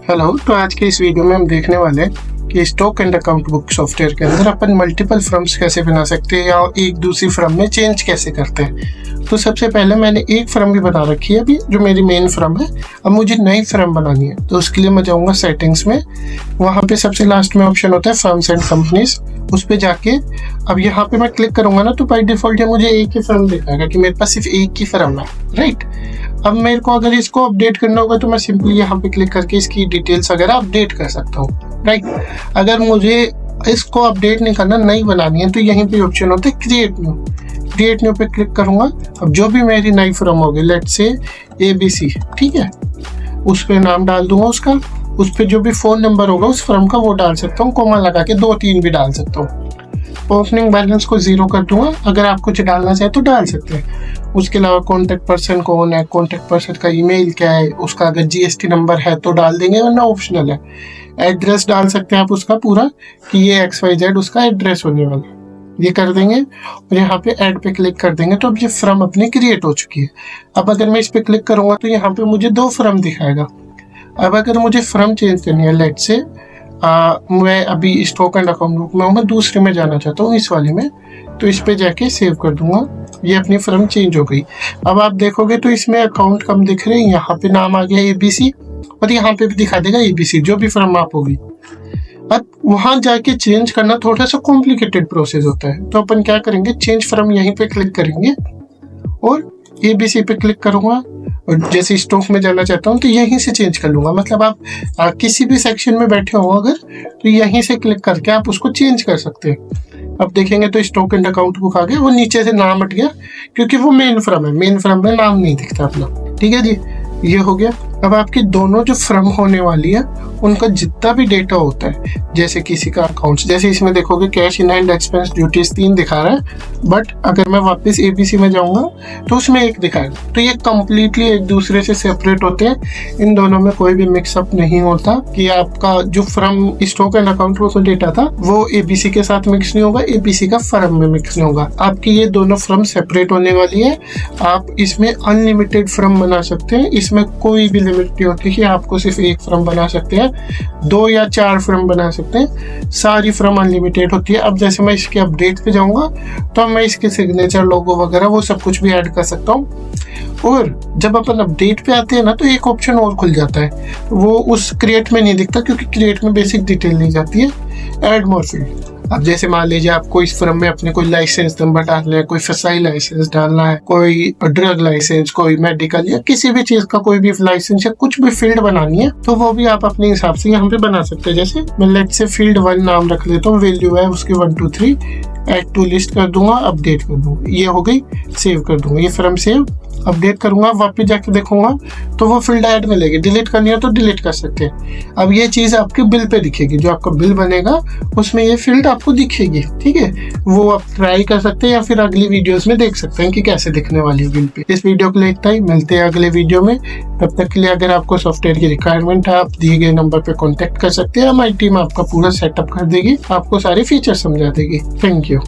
Hello, तो आज के इस वीडियो में हम देखने वाले हैं कि stock and account book software के अंदर अपन मल्टीपल फर्म्स कैसे बना सकते हैं या एक दूसरी फर्म में चेंज कैसे करते हैं। तो सबसे पहले मैंने एक फर्म भी बना रखी है अभी, जो मेरी मेन फर्म है। अब मुझे नई फर्म बनानी है, तो उसके लिए मैं जाऊँगा सेटिंग्स में। वहाँ पे सबसे लास्ट में ऑप्शन होता है फर्म्स एंड कंपनीज, उस पर जाके अब यहाँ पे मैं क्लिक करूंगा ना, तो बाय डिफॉल्ट ये मुझे एक ही फर्म दिखाएगा कि मेरे पास सिर्फ एक ही फर्म है, राइट। अब मेरे को अगर इसको अपडेट करना होगा तो मैं सिंपली यहाँ पे क्लिक करके इसकी डिटेल्स वगैरह अपडेट कर सकता हूँ, राइट। अगर मुझे इसको अपडेट नहीं करना, नई बनानी है, तो यहीं पे ऑप्शन होता है क्रिएट न्यू पे क्लिक करूंगा। अब जो भी मेरी नई फर्म होगी, लेट्स से ABC, ठीक है, उस पर नाम डाल दूंगा उसका, उस पर जो भी फ़ोन नंबर होगा उस फर्म का वो डाल सकता हूँ, कोमा लगा के 2-3 भी डाल सकता हूँ। ओपनिंग बैलेंस को 0 कर दूंगा, अगर आप कुछ डालना चाहे तो डाल सकते हैं। उसके अलावा कॉन्टैक्ट पर्सन कौन है, कॉन्टैक्ट पर्सन का ईमेल क्या है, उसका अगर GST नंबर है तो डाल देंगे, वरना ऑप्शनल है। एड्रेस डाल सकते हैं आप उसका पूरा, कि ये XYZ उसका एड्रेस होने वाला है, ये कर देंगे और यहाँ पे ऐड पे क्लिक कर देंगे। तो अब ये फर्म अपनी क्रिएट हो चुकी है। अब अगर मैं इस पे क्लिक करूँगा तो यहाँ पे मुझे 2 फर्म दिखाएगा। अब अगर मुझे फर्म चेंज करनी है, लेट से मैं अभी स्टॉक एंड अकाउंट बुक में हूँ, मैं दूसरे में जाना चाहता हूँ, इस वाले में, तो इस पे जाके सेव कर दूंगा। ये अपनी फर्म चेंज हो गई। अब आप देखोगे तो इसमें अकाउंट कम दिख रहे हैं, यहाँ पे नाम आ गया ABC और यहाँ पे भी दिखा देगा ABC, जो भी फर्म आप होगी। अब वहां जाके चेंज करना थोड़ा सा कॉम्प्लिकेटेड प्रोसेस होता है, तो अपन क्या करेंगे, चेंज फर्म यहीं पे क्लिक करेंगे और ABC पे क्लिक करूंगा और जैसे स्टॉक में जाना चाहता हूँ तो यहीं से चेंज कर लूंगा। मतलब आप किसी भी सेक्शन में बैठे हो अगर, तो यहीं से क्लिक करके आप उसको चेंज कर सकते हैं। अब देखेंगे तो स्टॉक एंड अकाउंट बुक आ गया, वो नीचे से नाम हट गया क्योंकि वो मेन फर्म है, मेन फर्म में नाम नहीं दिखता अपना, ठीक है जी। ये हो गया। अब आपकी दोनों जो फर्म होने वाली है उनका जितना भी डेटा होता है, जैसे किसी का अकाउंट्स, जैसे इसमें देखोगे cash in hand, expense, duties 3 दिखा रहा है, बट अगर मैं वापस ABC में जाऊंगा तो उसमें 1 दिखाएगा। तो ये कंप्लीटली एक दूसरे से सेपरेट होते हैं, इन दोनों में कोई भी मिक्सअप नहीं होता कि आपका जो firm stock and account book data था वो ABC के साथ मिक्स नहीं होगा, ABC का फर्म में मिक्स नहीं होगा। आपकी ये दोनों फर्म सेपरेट होने वाली है। आप इसमें अनलिमिटेड फर्म बना सकते हैं, इसमें कोई भी लिमिट नहीं होती कि आपको सिर्फ 1 फर्म बना सकते हैं, 2 या 4 फर्म बना सकते हैं, सारी फर्म अनलिमिटेड होती है। अब जैसे मैं इसके अपडेट पे जाऊंगा तो मैं इसके सिग्नेचर, लोगो वगैरह वो सब कुछ भी ऐड कर सकता हूँ। और जब अपन अपडेट पे आते हैं ना, तो एक ऑप्शन और खुल जाता है, वो उस क्रिएट में नहीं दिखता क्योंकि क्रिएट में बेसिक डिटेल नहीं जाती है, ऐड मोर फील्ड। अब जैसे मान लीजिए आपको इस फर्म में अपने कोई लाइसेंस नंबर डालना है, कोई FSI लाइसेंस डालना है, कोई ड्रग लाइसेंस, कोई मेडिकल या किसी भी चीज का कोई भी लाइसेंस या कुछ भी फील्ड बनानी है, तो वो भी आप अपने हिसाब से यहाँ पे बना सकते हैं। जैसे मैं लेट से फील्ड 1 नाम रख लेता हूँ, वैल्यू है उसकी 1 2 3, ऐड टू लिस्ट कर दूंगा, अपडेट कर दूंगा, ये हो गई, सेव कर दूंगा। ये फर्म सेव, अपडेट करूंगा, वापस जाके देखूंगा तो वो फील्ड ऐड मिलेगी। डिलीट करनी है तो डिलीट कर सकते हैं। अब ये चीज आपके बिल पे दिखेगी, जो आपका बिल बनेगा उसमें ये फील्ड आपको दिखेगी, ठीक है। वो आप ट्राई कर सकते हैं या फिर अगली वीडियोस में देख सकते हैं कि कैसे दिखने वाली है बिल पे। इस वीडियो के लिए इतना ही, मिलते हैं अगले वीडियो में। तब तक के लिए अगर आपको सॉफ्टवेयर की रिक्वायरमेंट है, आप दिए गए नंबर पे कॉन्टेक्ट कर सकते हैं। हमारी टीम आपका पूरा सेटअप कर देगी, आपको सारे फीचर समझा देगी। Thank you.